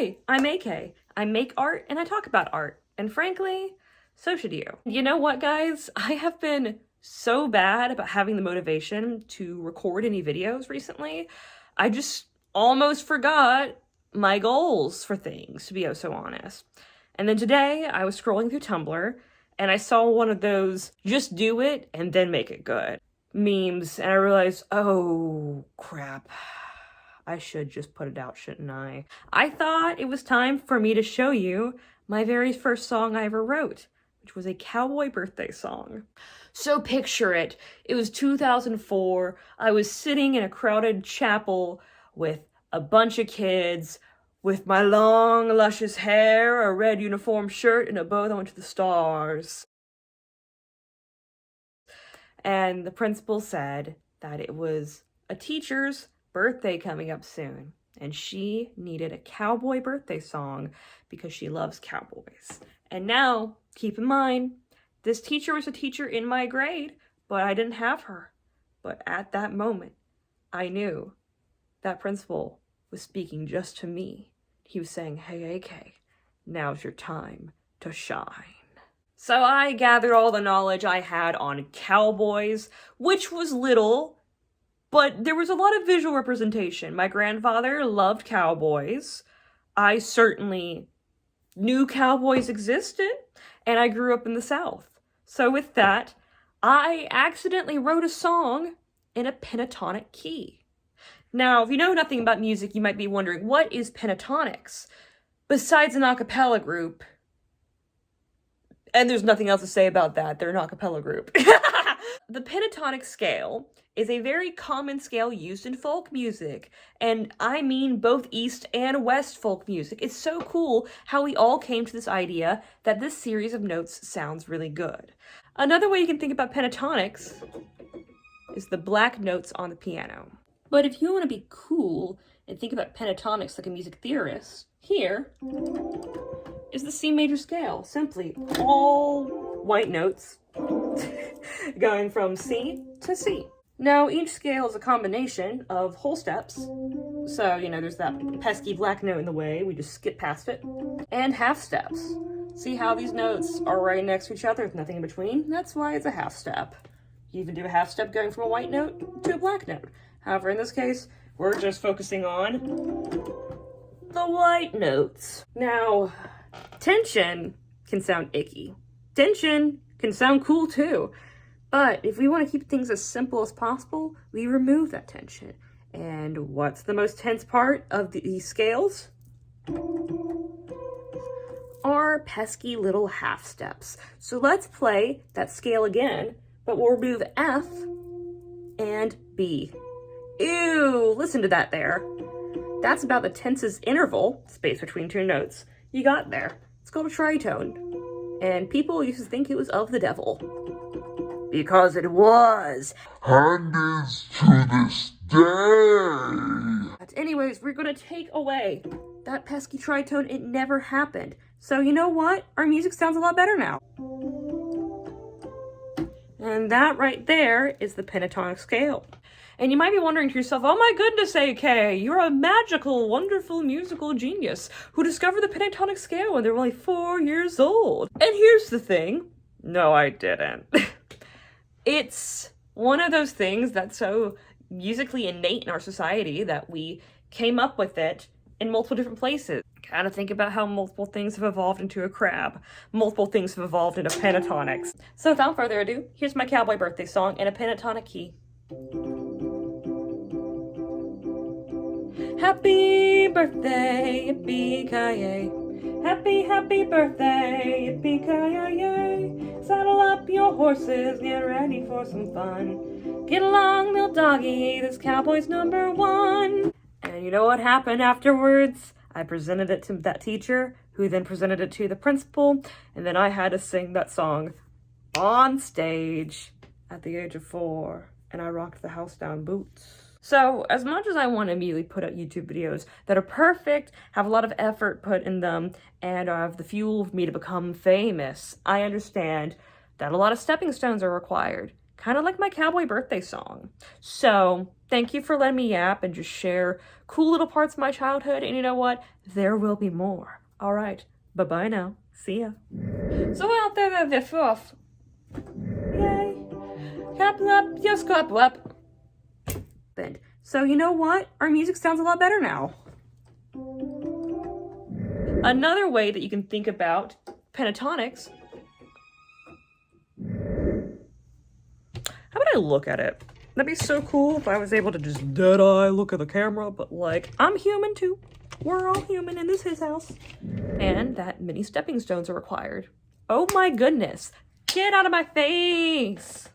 Hey, I'm AK. I make art and I talk about art. And frankly, so should you. You know what, guys? I have been so bad about having the motivation to record any videos recently. I just almost forgot my goals for things, to be oh so honest. And then today I was scrolling through Tumblr and I saw one of those just do it and then make it good memes, and I realized, oh crap, I should just put it out, shouldn't I? I thought it was time for me to show you my very first song I ever wrote, which was a Cowboy birthday song. So picture it. It was 2004. I was sitting in a crowded chapel with a bunch of kids, with my long, luscious hair, a red uniform shirt, and a bow that went to the stars. And the principal said that it was a teacher's birthday coming up soon, and she needed a cowboy birthday song because she loves cowboys. And now, keep in mind, this teacher was a teacher in my grade, but I didn't have her. But at that moment, I knew that principal was speaking just to me. He was saying, hey, AK, now's your time to shine. So I gathered all the knowledge I had on cowboys, which was little, but there was a lot of visual representation. My grandfather loved cowboys. I certainly knew cowboys existed, and I grew up in the South. So with that, I accidentally wrote a song in a pentatonic key. Now, if you know nothing about music, you might be wondering, what is pentatonics? Besides an a cappella group, and there's nothing else to say about that, they're an a cappella group. The pentatonic scale is a very common scale used in folk music, and I mean both East and West folk music. It's so cool how we all came to this idea that this series of notes sounds really good. Another way you can think about pentatonics is the black notes on the piano. But if you want to be cool and think about pentatonics like a music theorist, here is the C major scale. Simply all white notes going from C to C. Now, each scale is a combination of whole steps. So, you know, there's that pesky black note in the way, we just skip past it. And half steps. See how these notes are right next to each other with nothing in between? That's why it's a half step. You even do a half step going from a white note to a black note. However, in this case, we're just focusing on the white notes. Now, tension can sound icky. Tension can sound cool too. But if we want to keep things as simple as possible, we remove that tension. And what's the most tense part of these scales? Our pesky little half steps. So let's play that scale again, but we'll remove F and B. Ew, listen to that there. That's about the tensest interval, space between two notes, you got there. It's called a tritone. And people used to think it was of the devil. Because it was. And is to this day. But anyways, we're gonna take away that pesky tritone. It never happened. So you know what? Our music sounds a lot better now. And that right there is the pentatonic scale. And you might be wondering to yourself, oh my goodness, AK, you're a magical, wonderful musical genius who discovered the pentatonic scale when they were only 4 years old. And here's the thing. No, I didn't. It's one of those things that's so musically innate in our society that we came up with it in multiple different places. Kind of think about how multiple things have evolved into a crab. Multiple things have evolved into pentatonics. So without further ado, here's my cowboy birthday song in a pentatonic key. Happy birthday, yippee-ki-yay. Happy, happy birthday, yippee-ki-yay. Saddle up your horses, get ready for some fun. Get along, little doggy, this cowboy's #1. And you know what happened afterwards? I presented it to that teacher, who then presented it to the principal, and then I had to sing that song on stage at the age of 4, and I rocked the house down boots. So as much as I want to immediately put out YouTube videos that are perfect, have a lot of effort put in them, and have the fuel for me to become famous, I understand that a lot of stepping stones are required, kind of like my cowboy birthday song. So Thank you for letting me yap and just share cool little parts of my childhood. And you know what? There will be more. All right. Bye-bye now. See ya. Så allt är över för oss. Yay. Clap, clap, just clap, clap. So you know what? Our music sounds a lot better now. Another way that you can think about pentatonics. How about I look at it? That'd be so cool if I was able to just dead eye look at the camera, but like, I'm human too. We're all human and this is his house. And that many stepping stones are required. Oh my goodness. Get out of my face.